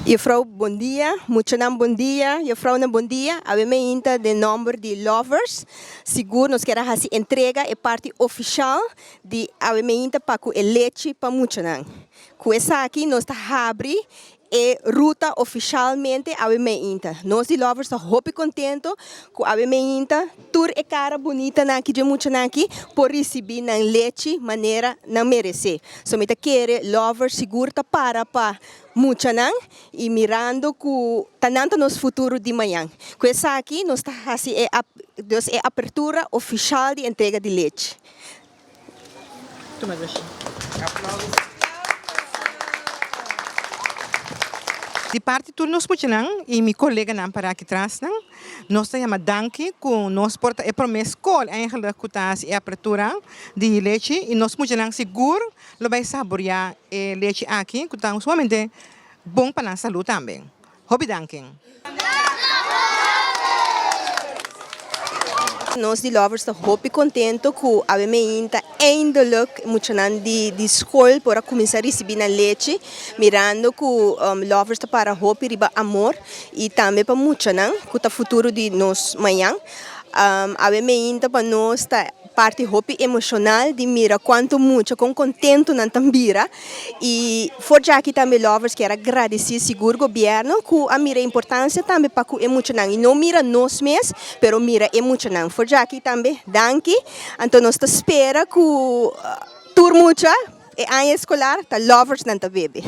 Juffrouw, bom dia. Muito bom dia. Juffrouw, bom dia. A me inta de número de lovers. Seguro nos quer fazer entrega e parte oficial de a me inta para o leite para muito não. Com essa aqui nós está abre e ruta oficialmente a me inta. Nós de lovers está hope contento com a me inta tour e cara bonita na aqui de muito na aqui por receber na leite maneira não merecer. So me quer lovers seguro tá para muito não e mirando com tanto nos futuro de manhã. Com essa aqui nós está assim é a abertura oficial de entrega de leite. Toma de parte tudo nós putinang e meu colega não para aqui atrás não nós temos danke com nós porta é promessa escola eigenlijk kutas é abertura de leite e nós putinang seguro lo vai saborear leite aqui que está somente bom para a saúde também. Hobby danken. Nós de lovers estamos muito contentes com a minha eindelijk muito de escola para começar a receber na leite, mirando que lovers está para hope riba amor e também para muito não, com o futuro de nós manhã. A minha para nós está parte hope emocional de mira quanto muito com contento na tambira e for já aqui também lovers quero agradecer seguro governo que a mira importância também para o emocional e não mira nós mesmos, pero mira emocional. For já aqui também danke, então nós espera que tur muito e ano escolar tá lovers nanta bebê.